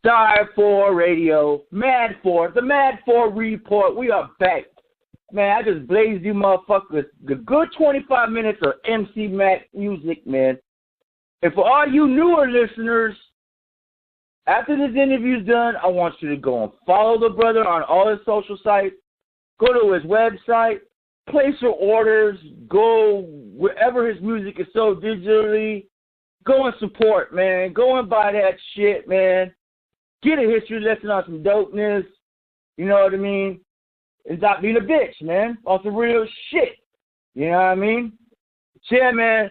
Die4 Radio, Mad 4, the Mad 4 Report. We are back. Man, I just blazed you motherfuckers the good 25 minutes of MC Mack music, man. And for all you newer listeners, after this interview's done, I want you to go and follow the brother on all his social sites. Go to his website, place your orders, go wherever his music is sold digitally. Go and support, man. Go and buy that shit, man. Get a history lesson on some dopeness. You know what I mean? And stop being a bitch, man. On some real shit. You know what I mean? Yeah, man.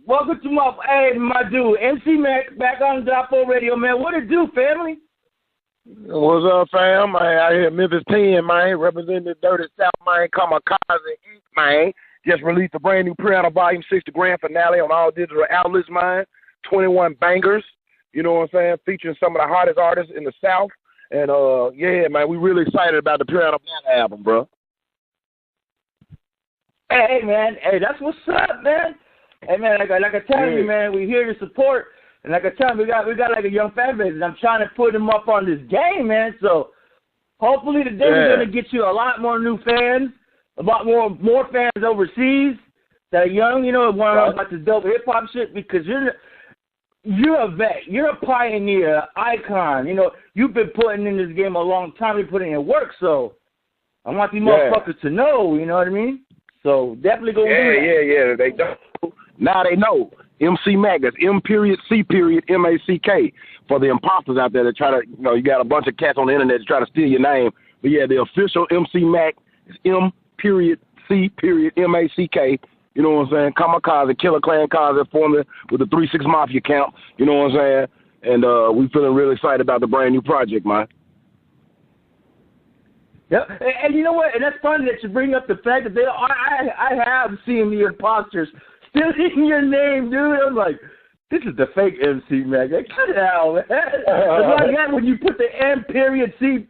Welcome to my dude, MC Mack, back on Die4 Radio, man. What it do, family? What's up, fam? Man, out here in Memphis 10, man, representing the Dirty South, man, Kamikaze Inc., man. Just released a brand new pre-album volume 6, the grand finale on all digital outlets, man. 21 bangers, you know what I'm saying, featuring some of the hottest artists in the South. And, yeah, man, we really excited about the pre-album album, bro. Hey, man. Hey, that's what's up, man. Hey, man, like I tell you, man, we're here to support. And like I tell you, we got like a young fan base, and I'm trying to put them up on this game, man. So hopefully today we're going to get you a lot more new fans, a lot more fans overseas that are young, you know, want about this dope hip-hop shit, because you're a vet. You're a pioneer, icon. You know, you've been putting in this game a long time. You're putting in work, so I want these motherfuckers to know, you know what I mean? So definitely go do that. Yeah. They don't. Now they know. MC Mack, that's M.C.M.A.C.K. for the imposters out there that try to, you know, you got a bunch of cats on the internet to try to steal your name. But yeah, the official MC Mack is M.C.M.A.C.K. You know what I'm saying? Kamikaze, Killer Clan Kaze, formerly with the 3-6 Mafia camp. You know what I'm saying? And we feeling really excited about the brand new project, man. Yep, and you know what? And that's funny that you bring up the fact that I have seen the imposters stealing your name, dude. I'm like, this is the fake MC Mack. Like, cut it out, man. It's like that when you put the M.C.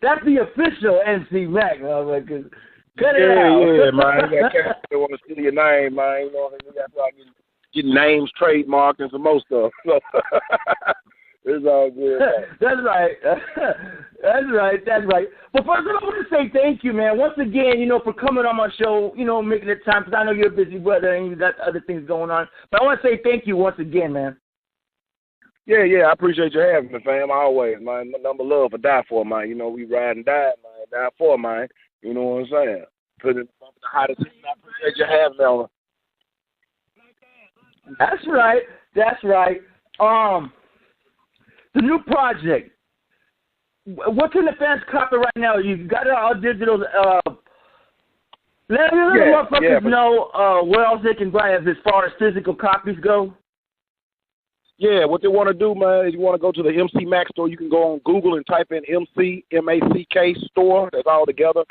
That's the official MC Mack. I'm like, cut it out. Yeah, man. You got cats that want to steal your name, man. You know, you got to get names trademarked and some more stuff. So it's all good. That's right. That's right. But first, I want to say thank you, man. Once again, you know, for coming on my show, you know, making the time, because I know you're a busy brother and you got other things going on. But I want to say thank you once again, man. Yeah, I appreciate you having me, fam. Always, man. Number love for Die4, man. You know, we ride and die, man. Die4, man. You know what I'm saying? Put it up the hottest thing. I appreciate you having me on. That's right. The new project. What's in the fans' copy right now? You got it all digital. Let motherfuckers know where else they can buy it as far as physical copies go. Yeah, what they want to do, man, is you want to go to the MC Mack store. You can go on Google and type in MC.Mack store. That's all together.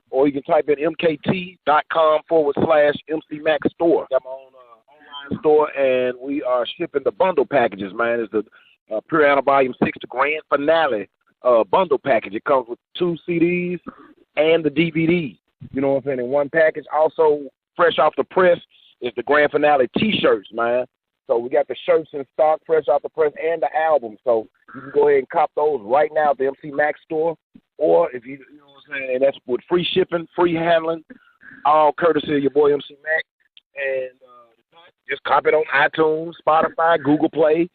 Or you can type in mkt.com/MC Mack store. Got my own online store, and we are shipping the bundle packages, man. It's the pre-album volume 6, the grand finale bundle package. It comes with 2 CDs and the DVD. You know what I'm saying? In one package. Also, fresh off the press is the grand finale T-shirts, man. So we got the shirts in stock, fresh off the press, and the album. So you can go ahead and cop those right now at the MC Mack store. Or if you know what I'm saying, that's with free shipping, free handling, all courtesy of your boy MC Mack. And just cop it on iTunes, Spotify, Google Play,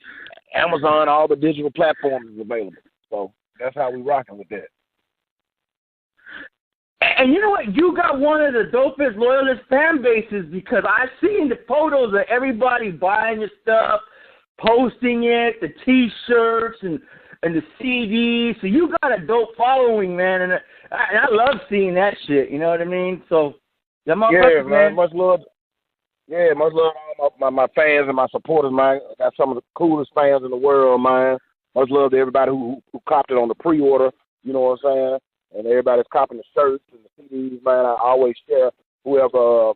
Amazon, all the digital platforms is available. So that's how we rocking with that. And you know what? You got one of the dopest, loyalist fan bases, because I've seen the photos of everybody buying your stuff, posting it, the T-shirts and the CDs. So you got a dope following, man. And I love seeing that shit. You know what I mean? So, man. Much love. Yeah, much love to all my fans and my supporters, man. I got some of the coolest fans in the world, man. Much love to everybody who copped it on the pre-order, you know what I'm saying? And everybody's copping the shirts and the CDs, man. I always share whoever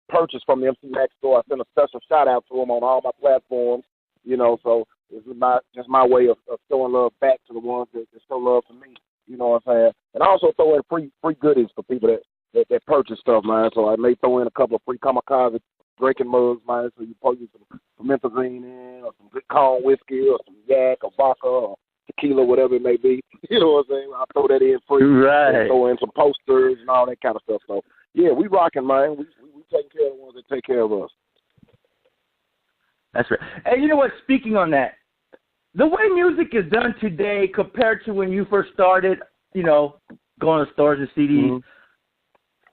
purchased from the MC Mack store. I send a special shout-out to them on all my platforms, you know, so it's just my way of showing love back to the ones that show love to me, you know what I'm saying? And I also throw in free goodies for people that purchase stuff, man. So I may throw in a couple of free Kamikaze drinking mugs, man. So you pour you some methazine in, or some good corn whiskey, or some yak, or vodka, or tequila, whatever it may be. You know what I'm saying? I'll throw that in free. Right. And throw in some posters and all that kind of stuff. So, yeah, we rocking, man. We taking care of the ones that take care of us. That's right. And you know what? Speaking on that, the way music is done today compared to when you first started, you know, going to stores and CDs,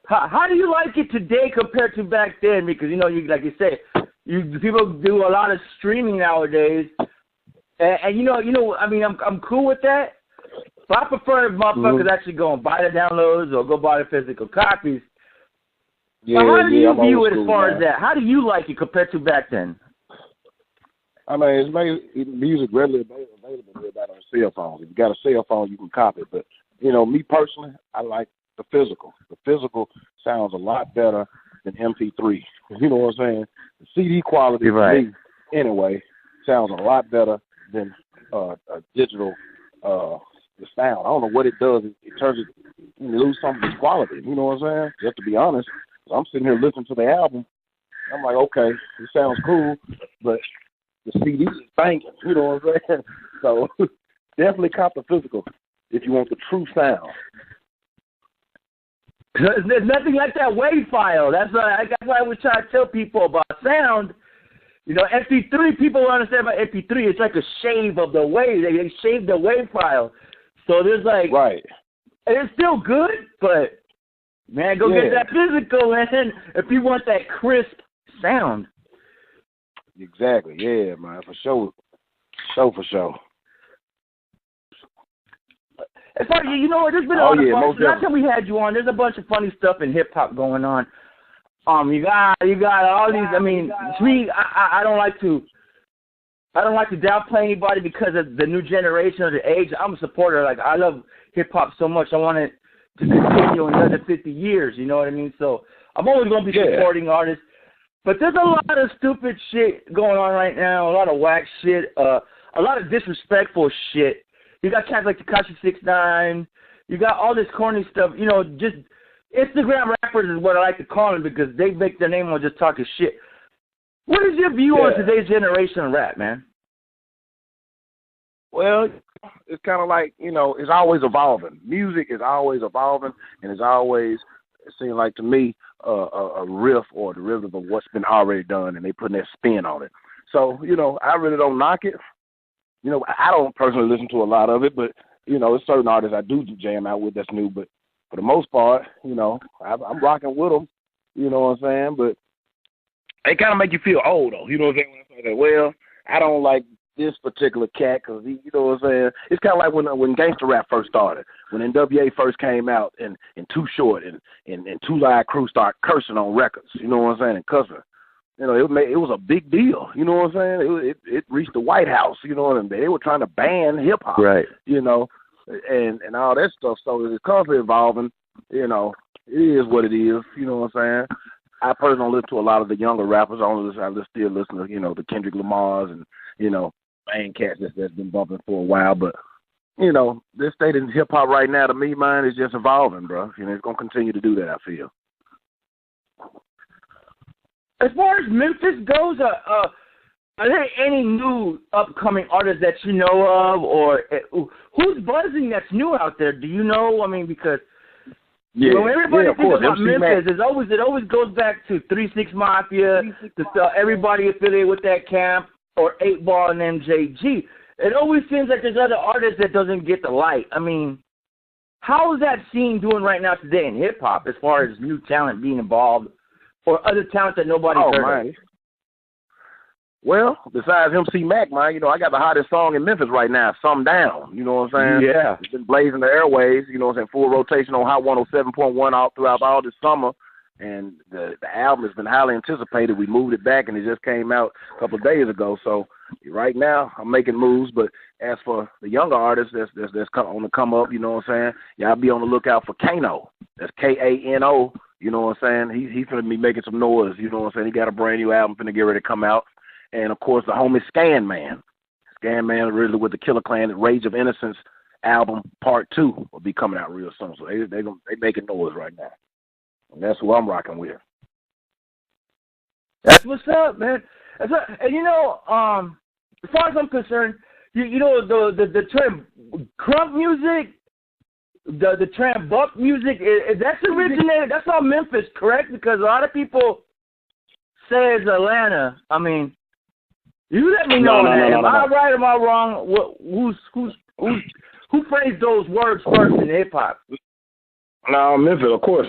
how do you like it today compared to back then? Because, you know, like you say, people do a lot of streaming nowadays. And you know, I mean, I'm cool with that. But I prefer if motherfuckers actually go and buy the downloads or go buy the physical copies. Yeah, but how do you view it school, as far man. as that? How do you like it compared to back then? I mean, it's made music readily available to everybody on cell phones. If you got a cell phone, you can copy it. But, you know, me personally, I like the physical. The physical sounds a lot better than MP3. You know what I'm saying? The CD quality, for me, anyway, sounds a lot better than a digital sound. I don't know what it does. It turns it, you lose some of its quality. You know what I'm saying? Just to be honest, I'm sitting here listening to the album. I'm like, okay, it sounds cool, but the CD is banging. You know what I'm saying? So definitely cop the physical if you want the true sound. There's nothing like that WAV file. That's why I was trying to tell people about sound. You know, MP3, people don't understand about MP3. It's like a shave of the WAV. They shaved the WAV file. So there's like, right. And it's still good, but, man, go get that physical, man, if you want that crisp sound. Exactly, yeah, man, for sure. For sure. As far as, you know what, there's been a lot of fun. Last time we had you on, there's a bunch of funny stuff in hip-hop going on. You got all these, I mean, to me, I don't like to downplay anybody because of the new generation or the age. I'm a supporter. Like, I love hip-hop so much. I want it to continue another 50 years, you know what I mean? So I'm always going to be supporting artists. But there's a lot of stupid shit going on right now, a lot of whack shit, a lot of disrespectful shit. You got cats like Tekashi 6ix9ine. You got all this corny stuff. You know, just Instagram rappers is what I like to call them because they make their name on just talking shit. What is your view on today's generation of rap, man? Well, it's kind of like, you know, it's always evolving. Music is always evolving, and it's always, it seems like to me, a riff or a derivative of what's been already done, and they putting that spin on it. So, you know, I really don't knock it. You know, I don't personally listen to a lot of it, but, you know, there's certain artists I do jam out with that's new. But for the most part, you know, I'm rocking with them. You know what I'm saying? But they kind of make you feel old, though. You know what I'm saying? When I say that, well, I don't like this particular cat because, you know what I'm saying? It's kind of like when gangster rap first started, when NWA first came out and Too Short and Two Live Crew start cursing on records. You know what I'm saying? And cussing. You know, it was a big deal. You know what I'm saying? It reached the White House. You know, and they were trying to ban hip hop. Right. You know, and all that stuff. So it's constantly evolving. You know, it is what it is. You know what I'm saying? I personally don't listen to a lot of the younger rappers. I still listen to, you know, the Kendrick Lamars and, you know, main cats that's been bumping for a while. But, you know, this state in hip hop right now, to me, man, is just evolving, bro. You know, it's gonna continue to do that, I feel. As far as Memphis goes, are there any new upcoming artists that you know of, or who's buzzing that's new out there? Do you know? I mean, because when everybody thinks about Memphis, it always goes back to 3-6 Mafia, everybody affiliated with that camp, or 8 Ball and MJG. It always seems like there's other artists that doesn't get the light. I mean, how is that scene doing right now today in hip hop as far as new talent being involved? Or other talent that nobody's heard of? Well, besides MC Mack, man, you know, I got the hottest song in Memphis right now, Some Down. You know what I'm saying? Yeah. It's been blazing the airways, you know what I'm saying, full rotation on Hot 107.1 all throughout all this summer. And the album has been highly anticipated. We moved it back, and it just came out a couple of days ago. So right now, I'm making moves. But as for the younger artists that's on the come up, you know what I'm saying, y'all be on the lookout for Kano. That's Kano. You know what I'm saying? He's going to be making some noise. You know what I'm saying? He got a brand new album finna get ready to come out. And, of course, the homie Scan Man. Scan Man originally with the Killer Clan, the Rage of Innocence album Part 2 will be coming out real soon. So they making noise right now. And that's who I'm rocking with. That's what's up, man. And you know, as far as I'm concerned, you know the term crunk music, the term buck music, that's originated. That's all Memphis, correct? Because a lot of people say it's Atlanta. I mean, you let me know that. Am I right? Am I wrong? Who phrased those words first in hip hop? No, Memphis, of course,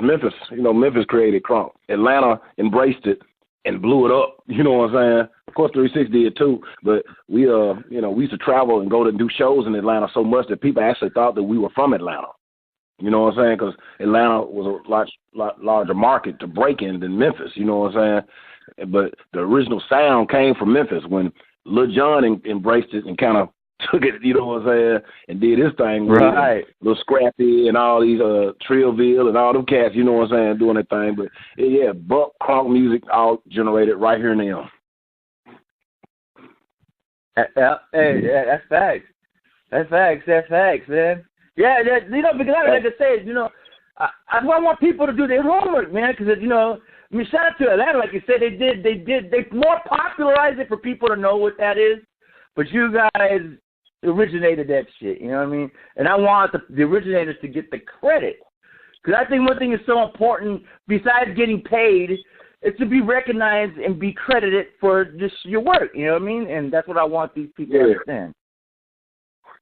Memphis. Memphis created crunk. Atlanta embraced it and blew it up. You know what I'm saying? Of course, 360 did too. But we, we used to travel and go to do shows in Atlanta so much that people actually thought that we were from Atlanta. You know what I'm saying? Because Atlanta was a lot larger market to break in than Memphis. You know what I'm saying? But the original sound came from Memphis when Lil Jon embraced it and kind of took it, you know what I'm saying, and did his thing. Right. Lil Scrappy and all these Trillville and all them cats, you know what I'm saying, doing their thing. But yeah, buck, crunk music all generated right here in them. Hey, that's facts. That's facts, man. Yeah, because like I said, I want people to do their homework, man, because, I mean, shout out to Atlanta, like you said, they more popularized it for people to know what that is, but you guys originated that shit, you know what I mean? And I want the originators to get the credit, because I think one thing is so important, besides getting paid, is to be recognized and be credited for just your work, you know what I mean? And that's what I want these people to understand.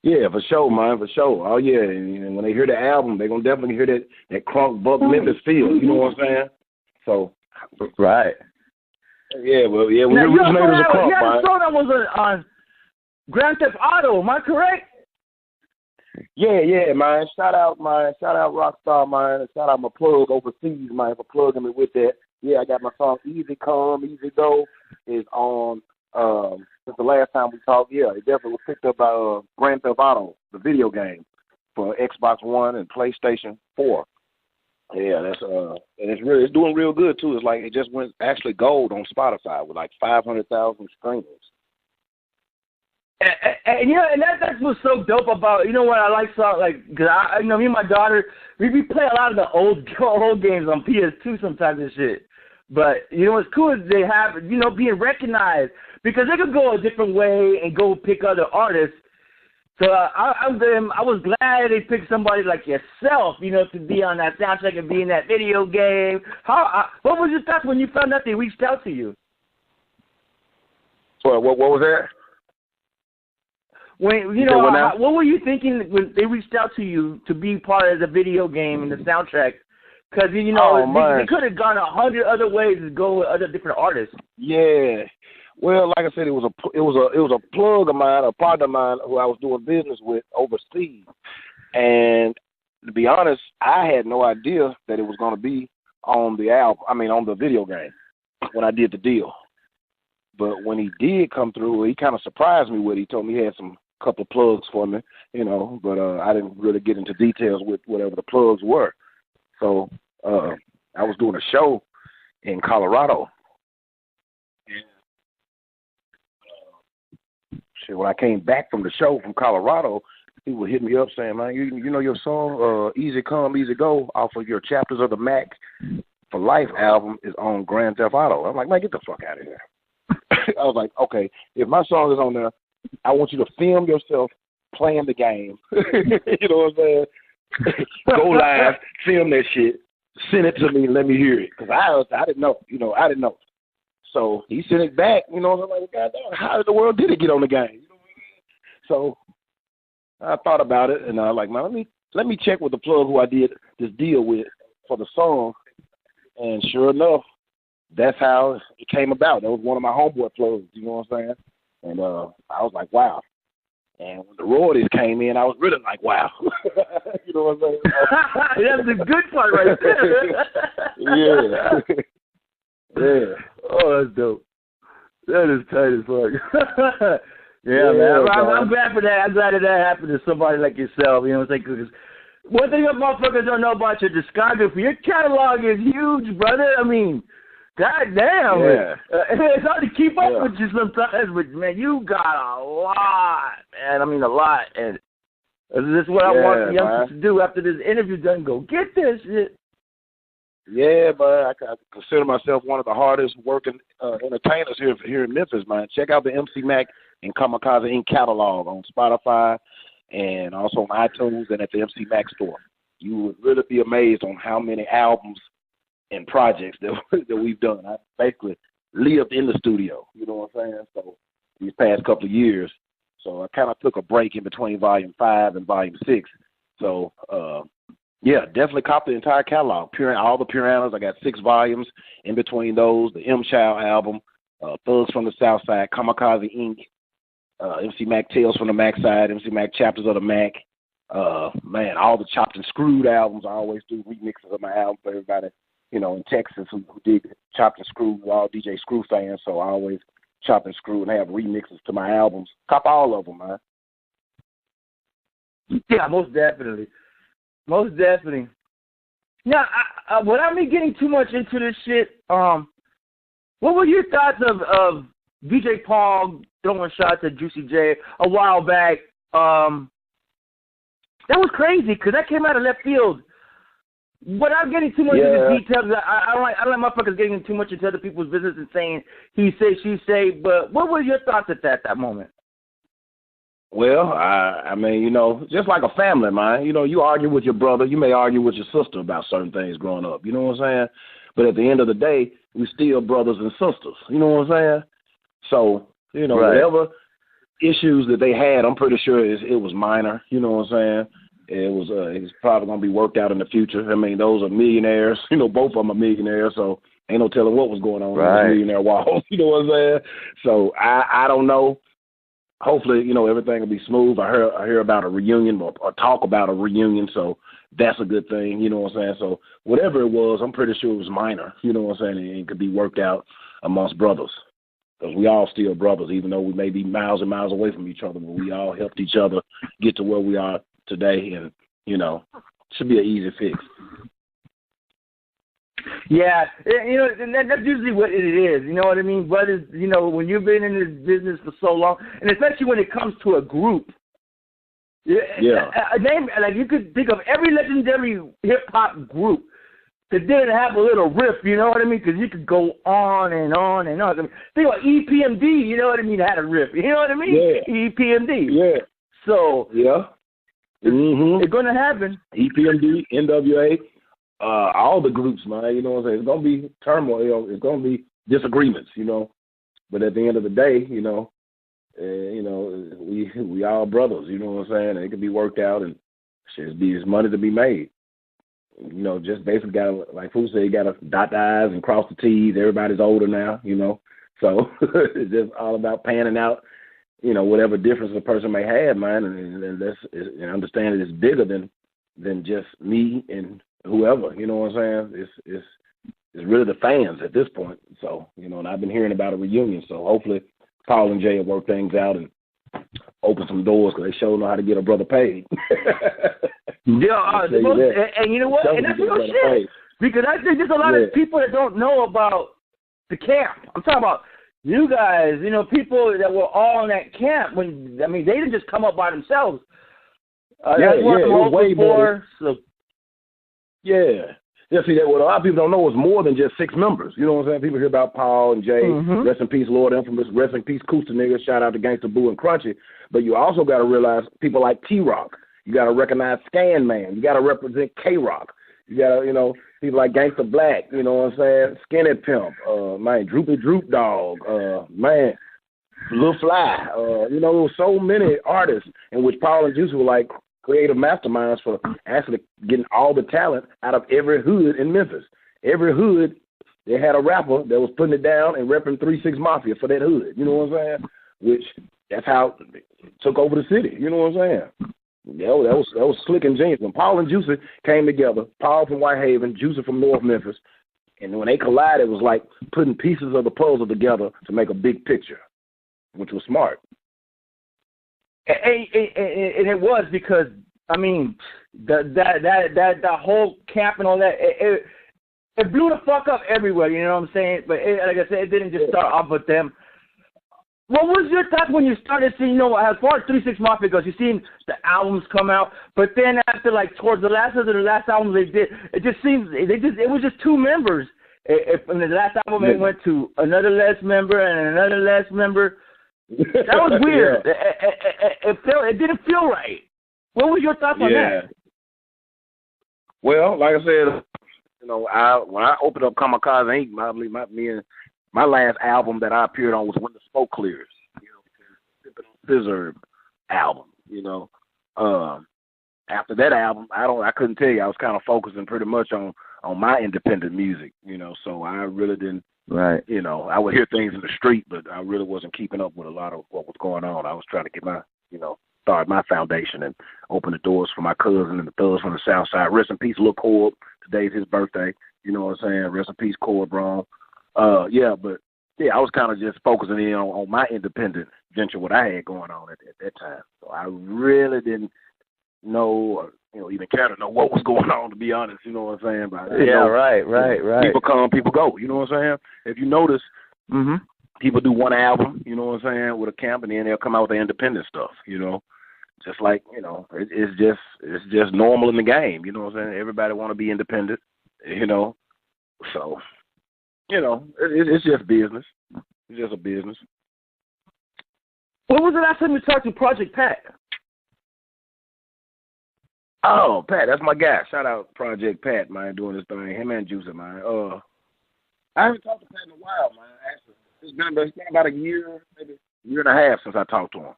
Yeah, for sure, man, for sure. Oh, yeah, and when they hear the album, they're going to definitely hear that crunk, buck, Memphis feel, you know what I'm saying? So. Right. Yeah, well, yeah, we originators of crunk, man. Yeah, the song that was on Grand Theft Auto, am I correct? Yeah, man. Shout out Rockstar, man. Shout out my plug overseas, man, for plugging me with that. Yeah, I got my song Easy Come, Easy Go is on since the last time we talked. Yeah, it definitely was picked up by Grand Theft Auto, the video game, for Xbox One and PlayStation 4. Yeah, that's and it's doing real good too. It's like it just went actually gold on Spotify with like 500,000 streams. And that's what's so dope about, what I like, because me and my daughter, we play a lot of the old games on PS2 sometimes and shit. But, what's cool is they have, being recognized, because they could go a different way and go pick other artists. So I was glad they picked somebody like yourself, to be on that soundtrack and be in that video game. What was your thoughts when you found out they reached out to you? What was that? When what were you thinking when they reached out to you to be part of the video game and the soundtrack? Because they could have gone 100 other ways to go with other different artists. Yeah, well, like I said, it was a plug of mine, a partner of mine who I was doing business with overseas, and to be honest, I had no idea that it was going to be on the album. I mean, on the video game when I did the deal. But when he did come through, he kind of surprised me with it. He told me he had some couple of plugs for me, but I didn't really get into details with whatever the plugs were. So I was doing a show in Colorado. And when I came back from the show from Colorado, he would hit me up saying, man, you know your song, Easy Come, Easy Go, off of your Chapters of the Mack for Life album is on Grand Theft Auto. I'm like, man, get the fuck out of here. I was like, okay, if my song is on there, I want you to film yourself playing the game. You know what I'm saying? Go live, film that shit, send it to me, and let me hear it. Because I didn't know, I didn't know. So he sent it back, I'm like, God damn, how in the world did it get on the game? So I thought about it, and I was like, man, let me check with the plug who I did this deal with for the song. And sure enough, that's how it came about. That was one of my homeboy plugs, you know what I'm saying? And I was like, wow. And when the royalties came in, I was really like, wow. You know what I'm saying? That's the good part right there. Yeah. Oh, that's dope. That is tight as fuck. Yeah, man. I'm glad for that. I'm glad that happened to somebody like yourself. You know what I'm saying? Because one thing that motherfuckers don't know about your discography, your catalog is huge, brother. I mean, God damn. Yeah. It's hard to keep up with you sometimes, but, man, you got a lot, man. I mean, a lot. And this is what I want the youngsters to do after this interview done. Go get this shit. Yeah, but I consider myself one of the hardest working entertainers here in Memphis, man. Check out the MC Mack and Kamikaze Inc. catalog on Spotify and also on iTunes and at the MC Mack store. You would really be amazed on how many albums and projects that we've done. I basically lived in the studio, you know what I'm saying? So these past couple of years. So I kind of took a break in between Volume 5 and Volume 6. So, yeah, definitely cop the entire catalog. All the Puranas. I got 6 volumes in between those. The M Child album, Thugs from the South Side, Kamikaze Inc., MC Mack Tales from the Mack Side, MC Mack Chapters of the Mack. Man, all the Chopped and Screwed albums. I always do remixes of my album for everybody, you know, in Texas who dig Chopped and Screwed. We're all DJ Screw fans, so I always chop and screw and have remixes to my albums. Cop all of them, man. Yeah, most definitely. Most definitely. Now, without me getting too much into this shit, what were your thoughts of DJ Paul throwing shots at Juicy J a while back? That was crazy because that came out of left field. Without getting too much into the details, I don't like motherfuckers getting too much into other people's business and saying he say, she say. But what were your thoughts at that moment? Well, I mean, you know, just like a family, man. You know, you argue with your brother. You may argue with your sister about certain things growing up. You know what I'm saying? But at the end of the day, we still brothers and sisters. You know what I'm saying? So, you know, whatever issues that they had, I'm pretty sure it was minor. You know what I'm saying? It's probably going to be worked out in the future. I mean, those are millionaires. You know, both of them are millionaires, so ain't no telling what was going on in those millionaire walls. You know what I'm saying? So I don't know. Hopefully, you know, everything will be smooth. I hear about a reunion or talk about a reunion, so that's a good thing. You know what I'm saying? So whatever it was, I'm pretty sure it was minor. You know what I'm saying? And it could be worked out amongst brothers. Because we all still brothers, even though we may be miles and miles away from each other, but we all helped each other get to where we are today, and, you know, should be an easy fix. Yeah, you know, and that's usually what it is. You know what I mean? Brothers, you know, when you've been in this business for so long, and especially when it comes to a group. A name, like you could think of every legendary hip-hop group that didn't have a little riff, you know what I mean? Because you could go on and on and on. I mean, think about EPMD, you know what I mean? Had a riff, you know what I mean? Yeah. EPMD. Yeah. So. Yeah. It's going to happen. EPMD, NWA, all the groups, man. You know what I'm saying? It's going to be turmoil. It's going to be disagreements, you know. But at the end of the day, you know, we all brothers. You know what I'm saying? And it can be worked out, and there's money to be made. You know, just basically got to, like Fu said, you got to dot the I's and cross the T's. Everybody's older now, you know. So it's just all about panning out, you know, whatever difference a person may have, man, and understand it's bigger than just me and whoever. You know what I'm saying? It's really the fans at this point. So, you know, and I've been hearing about a reunion. So hopefully Paul and Jay will work things out and open some doors because they sure know how to get a brother paid. And you know what? And that's real shit. Because I think there's a lot of people that don't know about the camp. I'm talking about you guys, you know, people that were all in that camp. They didn't just come up by themselves. It was way more. So. Yeah. Yeah, see, that what a lot of people don't know is more than just 6 members. You know what I'm saying? People hear about Paul and Jay, rest in peace, Lord Infamous, rest in peace, Cooster niggas, shout out to Gangsta Boo and Crunchy. But you also got to realize people like T-Rock. You got to recognize Scan Man. You got to represent K-Rock. You got to, you know, people like Gangsta Black, you know what I'm saying? Skinny Pimp, man, Droopy Droop Dog, man, Lil Fly. You know, there were so many artists in which Paul and Juice were like creative masterminds for actually getting all the talent out of every hood in Memphis. Every hood, they had a rapper that was putting it down and repping 3-6 Mafia for that hood. You know what I'm saying? Which, that's how it took over the city. You know what I'm saying? Yeah, that was slick and genius. When Paul and Juicy came together, Paul from Whitehaven, Juicy from North Memphis, and when they collided, it was like putting pieces of the puzzle together to make a big picture, which was smart. And it was because, I mean, that whole camp and all that, it blew the fuck up everywhere, you know what I'm saying? But like I said, it didn't just start off with them. What was your thoughts when you started seeing, as far as 3 6 Mafia goes, you seen the albums come out, but then after, like, towards the last album they did, it just seems, it was just 2 members. In the last album, it went to another less member and another less member. That was weird. Yeah. It didn't feel right. What was your thoughts on that? Well, like I said, when I opened up Kamikaze Inc., my last album that I appeared on was When the Smoke Clears, Sipping on Scissor album, After that album, I couldn't tell you. I was kind of focusing pretty much on my independent music, so I really didn't, right. I would hear things in the street, but I really wasn't keeping up with a lot of what was going on. I was trying to get my, start my foundation and open the doors for my cousin and the thugs from the South Side. Rest in peace, Lil Corb. Today's his birthday. You know what I'm saying? Rest in peace, Corb Brown. I was kind of just focusing in on my independent venture, what I had going on at that time. So I really didn't know, or, even care to know what was going on, to be honest. You know what I'm saying? But, right. People come, people go. You know what I'm saying? If you notice, people do one album, you know what I'm saying, with a camp, and then they'll come out with their independent stuff. Just like, it's just normal in the game. You know what I'm saying? Everybody want to be independent. So. It's just business. It's just a business. When was the last time you talked to Project Pat? Oh, Pat, that's my guy. Shout out Project Pat, man, doing this thing. Him and Juicy, man. I haven't talked to Pat in a while, man. Actually, it's been about a year, maybe a year and a half since I talked to him.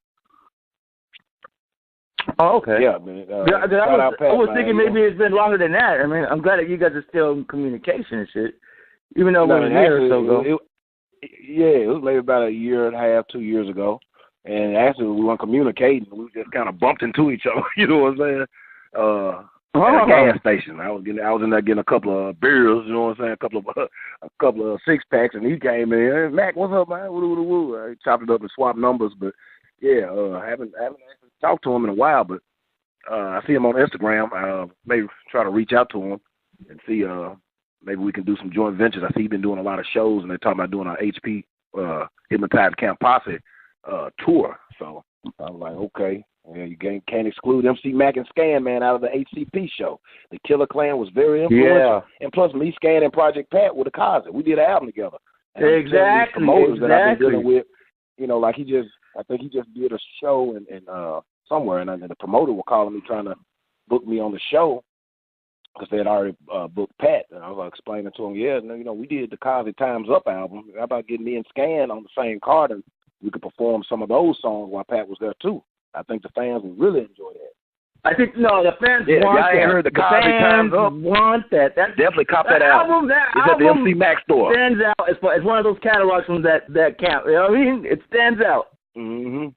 Oh, okay. Yeah, man. I was thinking maybe it's been longer than that. I mean, I'm glad that you guys are still in communication and shit. Even though it was a year or so ago. It was maybe about a year and a half, 2 years ago. And actually, we weren't communicating. We just kind of bumped into each other. You know what I'm saying? At a gas station. I was in there getting a couple of beers. You know what I'm saying? A couple of 6-packs, and he came in. Hey, Mack, what's up, man? Woo. I chopped it up and swapped numbers, but I haven't actually talked to him in a while. But I see him on Instagram. Maybe try to reach out to him and see. Maybe we can do some joint ventures. I see he's been doing a lot of shows, and they're talking about doing an HP Hypnotized Camp Posse tour. So I was like, okay. Yeah, you can't exclude MC Mack and Scan Man out of the HCP show. The Killer Clan was very influential. Yeah. And plus, me, Scan, and Project Pat with a cousin. We did an album together. And exactly. Promoters that I've been dealing with, like I think he just did a show in somewhere, and the promoter was calling me trying to book me on the show. Because they had already booked Pat, and I was explaining to him, we did the Cosby Time's Up album. How about getting me and Scan on the same card, and we could perform some of those songs while Pat was there too. I think the fans would really enjoy that. I think the fans want that. I heard the Cosby Time's Up. Want that? Definitely cop that album. It's at the MC Mack store. Stands out. It's one of those catalogs from that camp. You know what I mean? It stands out. Mm-hmm.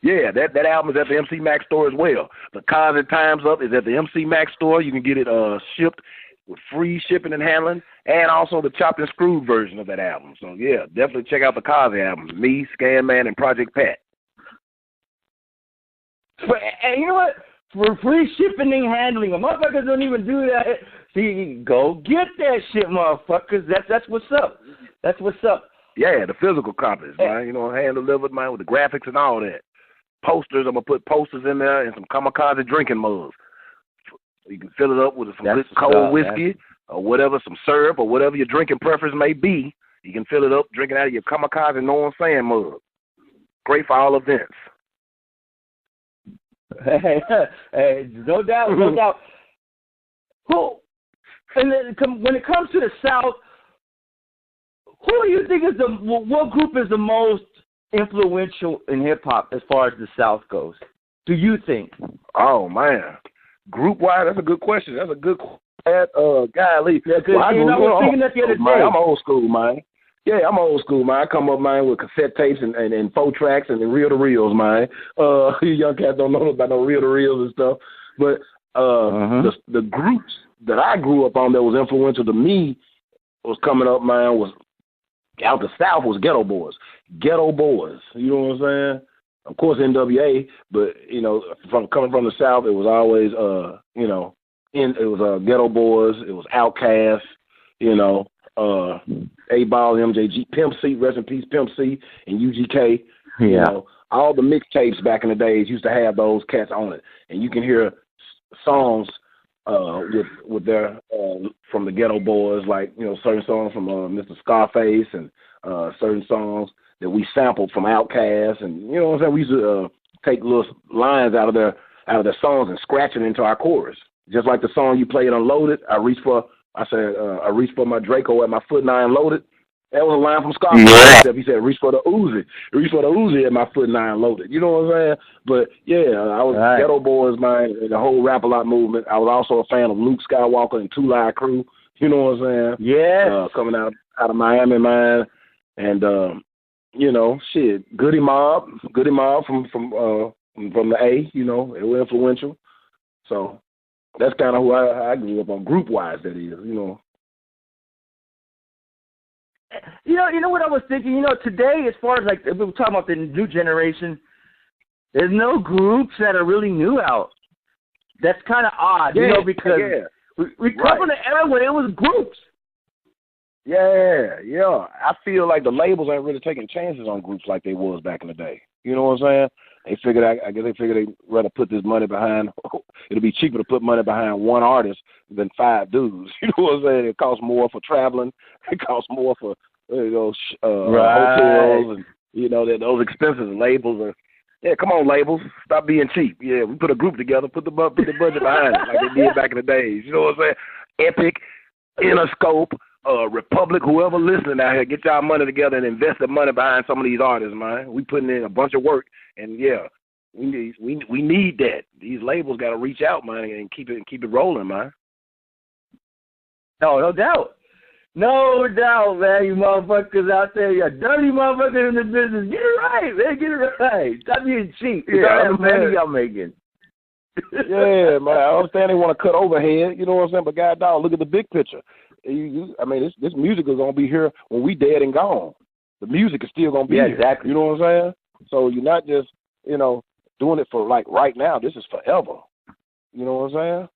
Yeah, that album is at the MC Mack store as well. The Cosby Time's Up is at the MC Mack store. You can get it shipped with free shipping and handling, and also the chopped and screwed version of that album. So, yeah, definitely check out the Cosby album. Me, Scan Man, and Project Pat. And you know what? For free shipping and handling, motherfuckers don't even do that. See, go get that shit, motherfuckers. That's what's up. That's what's up. Yeah, the physical copies, man. Hand delivered, man, with the graphics and all that. Posters, I'm going to put posters in there and some kamikaze drinking mugs. You can fill it up with some good cold whiskey or whatever, some syrup or whatever your drinking preference may be. You can fill it up, drinking out of your kamikaze no one saying mug. Great for all events. Hey, no doubt, no doubt. And then when it comes to the South, who do you think is what group is the most influential in hip hop as far as the South goes? Do you think? Oh man, group wise, that's a good question. That's a good guy Lee. Yeah, I was thinking that the other day. I'm old school, man. Yeah, I'm old school, man. I come up, man, with cassette tapes and 4-tracks and reel-to-reels, man. You young cats don't know about no reel-to-reels and stuff. But the groups that I grew up on that was influential to me was coming up, man, was out the South was Ghetto Boys. Ghetto Boys, you know what I'm saying? Of course, NWA, but, coming from the South, it was always, it was Ghetto Boys, it was Outkast, A-Ball, MJG, Pimp C, rest in peace, Pimp C, and UGK. Yeah. You know, all the mixtapes back in the days used to have those cats on it, and you can hear songs with their from the Ghetto Boys, like, you know, certain songs from Mr. Scarface, and certain songs that we sampled from Outkast, and you know what I'm saying. We used to take little lines out of their songs and scratch it into our chorus, just like the song you played Unloaded. I reached for my Draco at my foot 9 loaded. That was a line from Scarface. Yeah. He said, reach for the Uzi at my foot 9 loaded. You know what I'm saying? But yeah, I was right. Ghetto Boys, man, and the whole Rap-A-Lot movement. I was also a fan of Luke Skywalker and Two Live Crew. You know what I'm saying? Yeah. Coming out of Miami, man, and you know, shit, Goody Mob from the A. You know, they were influential. So that's kind of who I grew up on, group wise. That is, you know. You know what I was thinking? You know, today, as far as like we were talking about the new generation, there's no groups that are really new out. That's kind of odd, you know, because we come from an era where it was groups. Yeah. I feel like the labels ain't really taking chances on groups like they was back in the day. You know what I'm saying? I guess they figured they'd rather put this money behind. It'll be cheaper to put money behind one artist than 5 dudes. You know what I'm saying? It costs more for traveling. It costs more for hotels, and you know that those expenses. Labels are. Yeah, come on, labels, stop being cheap. Yeah, we put a group together, put the budget behind it like they did back in the days. You know what I'm saying? Epic, Interscope, Republic, whoever listening out here, get y'all money together and invest the money behind some of these artists, man. We putting in a bunch of work, and yeah, we need that. These labels got to reach out, man, and keep it rolling, man. No doubt. No doubt, man. You motherfuckers out there, you dirty motherfuckers in the business. Get it right, man. Get it right. Stop being cheap. Yeah, how much money y'all making. Yeah, man. I understand they want to cut overhead. You know what I'm saying? But God, dog, look at the big picture. I mean, this music is gonna be here when we dead and gone. The music is still gonna be here. Exactly. You know what I'm saying? So you're not just, you know, doing it for like right now. This is forever. You know what I'm saying?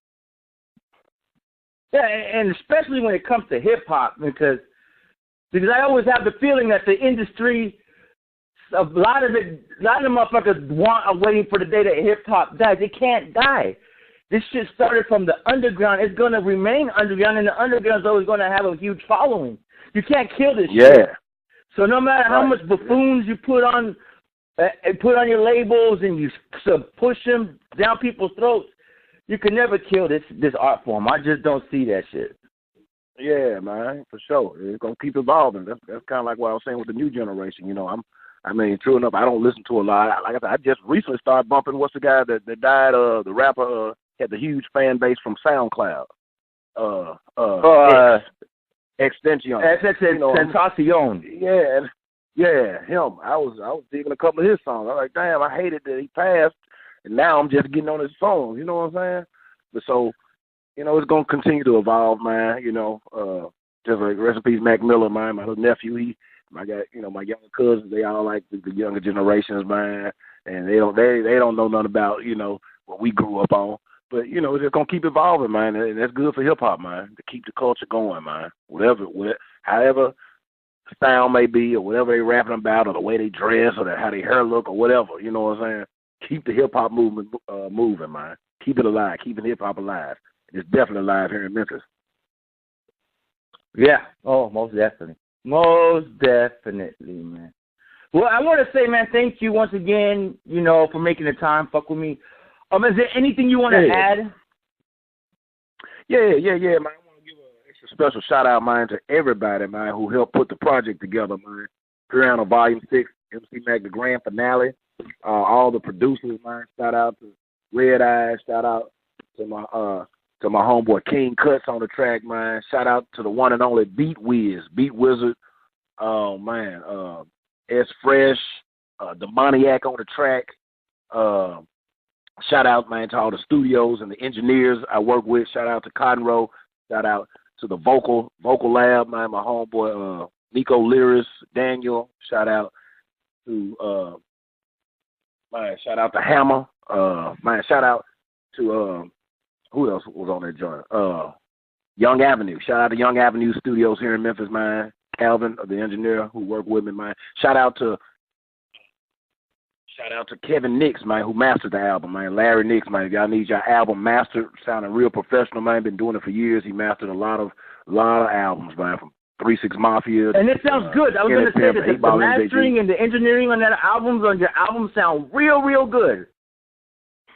Yeah, and especially when it comes to hip hop, because I always have the feeling that the industry, a lot of the motherfuckers are waiting for the day that hip hop dies. It can't die. This shit started from the underground. It's going to remain underground, and the underground's always going to have a huge following. You can't kill this shit. So no matter how much buffoons you put on your labels and you push them down people's throats, you can never kill this art form. I just don't see that shit. Yeah, man, for sure. It's gonna keep evolving. That's kind of like what I was saying with the new generation. You know, I mean, true enough, I don't listen to a lot. Like I said, I just recently started bumping. What's the guy that died? The rapper had the huge fan base from SoundCloud. Extension. Tentacion. Yeah, him. I was digging a couple of his songs. I was like, damn, I hated that he passed. And now I'm just getting on his songs, you know what I'm saying? But so, you know, it's gonna continue to evolve, man. You know, just like rest in peace, Mack Miller, man, my little nephew. My younger cousins, they all like the younger generations, man, and they don't know nothing about, you know, what we grew up on. But you know, it's just gonna keep evolving, man, and that's good for hip hop, man, to keep the culture going, man. However style may be, or whatever they rapping about, or the way they dress, or how their hair look, or whatever, you know what I'm saying? Keep the hip-hop movement moving, man. Keep it alive. Keeping hip-hop alive. It's definitely alive here in Memphis. Yeah. Oh, most definitely. Most definitely, man. Well, I want to say, man, thank you once again, you know, for making the time. Fuck with me. Is there anything you want to add? Yeah, man. I want to give an extra special shout-out, man, to everybody, man, who helped put the project together, man. Piranha Volume 6, MC Mack, the grand finale. All the producers, man. Shout out to Red Eyes. Shout out to my homeboy King Cuts on the track, man. Shout out to the one and only Beat Wizard. Oh man, S Fresh, Demoniac on the track. Shout out, man, to all the studios and the engineers I work with. Shout out to Cotton Row. Shout out to the vocal lab, man. My homeboy Nico Lyris, Daniel. Shout out to man, shout out to Hammer. Man, shout out to who else was on that joint? Young Avenue. Shout out to Young Avenue Studios here in Memphis, man. Calvin, the engineer who worked with me, man. Shout out to Kevin Nix, man, who mastered the album, man. Larry Nix, man. If y'all need your album mastered, sounding real professional, man. Been doing it for years. He mastered a lot of albums, man, from 3-6 Mafia. And it sounds good. I was going to say that the mastering and the engineering on your album sound real good.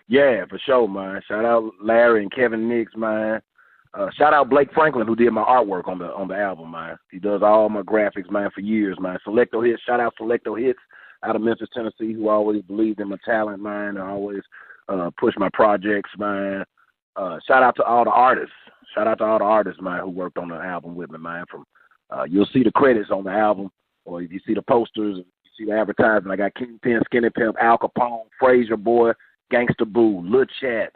Yeah, for sure, man. Shout out Larry and Kevin Nix, man. Shout out Blake Franklin, who did my artwork on the album, man. He does all my graphics, man, for years, man. Selecto Hits. Shout out Selecto Hits out of Memphis, Tennessee, who always believed in my talent, man, and always pushed my projects, man. Shout out to all the artists. Shout out to all the artists, man, who worked on the album with me, man. From you'll see the credits on the album, or if you see the posters, you see the advertising. I got Kingpin, Skinny Pimp, Al Capone, Frazier Boy, Gangsta Boo, Lil Chat,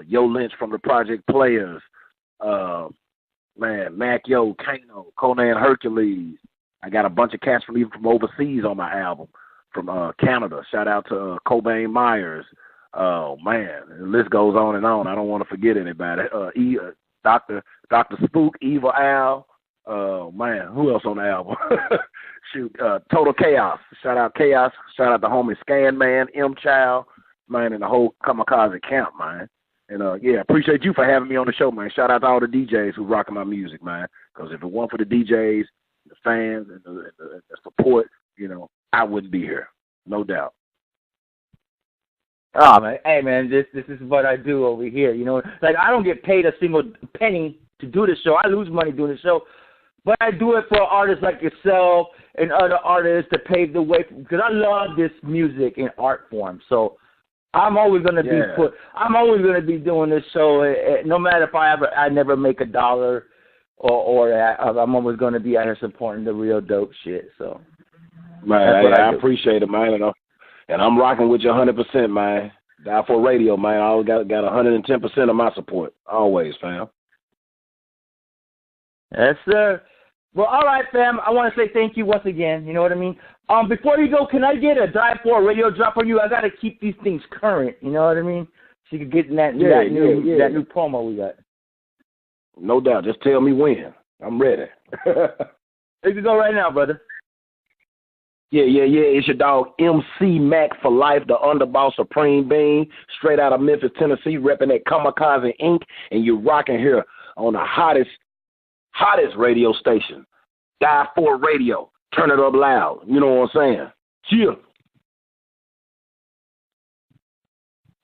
Yo Lynch from the Project Players, man, Mack, Kano, Conan Hercules. I got a bunch of cats from even from overseas on my album, from Canada. Shout out to Cobain Myers. Oh man, the list goes on and on. I don't want to forget anybody. Dr. Spook, Evil Al. Oh man, who else on the album? Shoot, Total Chaos. Shout out Chaos. Shout out the homie Scan Man, M Child, man, and the whole Kamikaze camp, man. And yeah, appreciate you for having me on the show, man. Shout out to all the DJs who rocking my music, man. Because if it weren't for the DJs, the fans, and the support, you know, I wouldn't be here, no doubt. Oh man, hey man, this is what I do over here. You know, like I don't get paid a single penny to do the show. I lose money doing the show, but I do it for artists like yourself and other artists to pave the way because I love this music in art form. So I'm always gonna I'm always gonna be doing this show, no matter if I never make a dollar or I'm always gonna be out here supporting the real dope shit. So man, I appreciate it, man. And I'm rocking with you 100%, man. Die4 Radio, man. I always got 110% of my support. Always, fam. Yes, sir. Well, all right, fam. I want to say thank you once again. You know what I mean? Before you go, can I get a Die4 Radio drop on you? I got to keep these things current. You know what I mean? So you can get in that new promo we got. No doubt. Just tell me when. I'm ready. You can go right now, brother. Yeah. It's your dog, MC Mack for life, the underboss Supreme Being, straight out of Memphis, Tennessee, repping that Kamikaze Inc., and you're rocking here on the hottest radio station, Die4 Radio. Turn it up loud. You know what I'm saying? Cheer.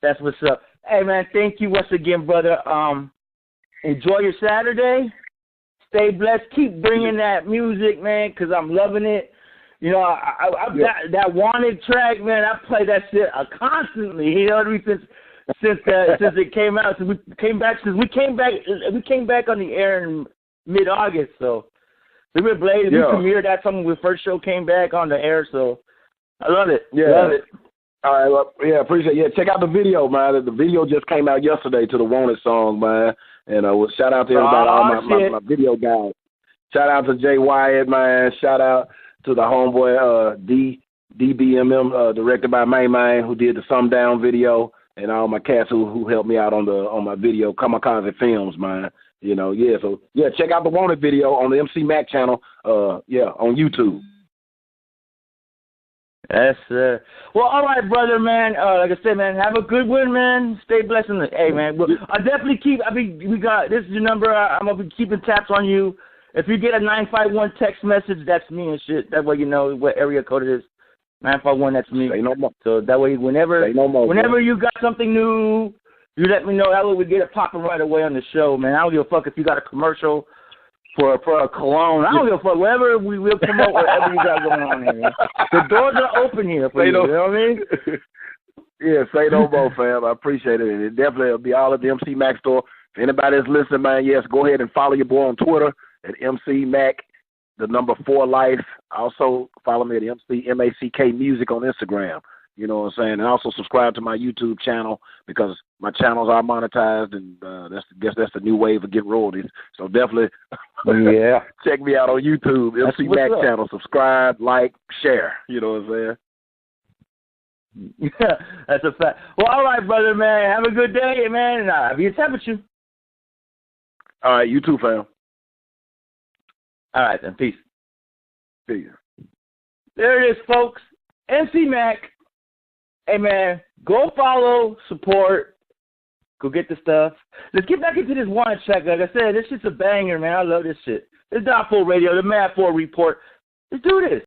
That's what's up. Hey, man, thank you once again, brother. Enjoy your Saturday. Stay blessed. Keep bringing that music, man, because I'm loving it. You know, that Wanted track, man, I play that shit constantly. You know what I mean? Since it came out, since we came back on the air in mid-August. So we were blazing. We premiered that song when the first show came back on the air. So I love it. Yeah. Love it. All right, well, yeah, appreciate it. Yeah, check out the video, man. The video just came out yesterday to the Wanted song, man. And shout out to everybody, all my video guys. Shout out to Jay Wyatt, man. Shout out to the homeboy DBMM, directed by May Man, who did the Sum Down video, and all my cats who helped me out on my video, Kamikaze Films, man. You know, so check out the Wanted video on the MC Mack channel, on YouTube. Yes, sir. Well, all right, brother, man. Like I said, man, have a good one, man. Stay blessed. Hey, man, I'll definitely we got, this is your number. I'm going to be keeping tabs on you. If you get a 951 text message, that's me and shit. That way you know what area code it is. 951, that's me. Say no more. So that way whenever you got something new, you let me know. That way we get it popping right away on the show, man. I don't give a fuck if you got a commercial for a cologne. I don't give a fuck. Whatever we'll promote, whatever you got going on here. Man. The doors are open here for you. You know what I mean? Yeah, say no more, fam. I appreciate it. It definitely will be all at the MC Mack store. If anybody that's listening, man, yes, go ahead and follow your boy on Twitter at MC Mack, the number 4 life. Also follow me at MC Mack Music on Instagram. You know what I'm saying? And also subscribe to my YouTube channel because my channels are monetized, and that's the new wave of getting royalties. So definitely, check me out on YouTube, MC Mack channel. Subscribe, like, share. You know what I'm saying? Yeah, that's a fact. Well, all right, brother, man. Have a good day, man, and I'll be in touch with you. All right, you too, fam. All right, then. Peace. Peace. There it is, folks. MC Mack. Hey, man, go follow, support, go get the stuff. Let's get back into this one check. Like I said, this shit's a banger, man. I love this shit. It's Die4 Radio, the Mad 4 Report. Let's do this.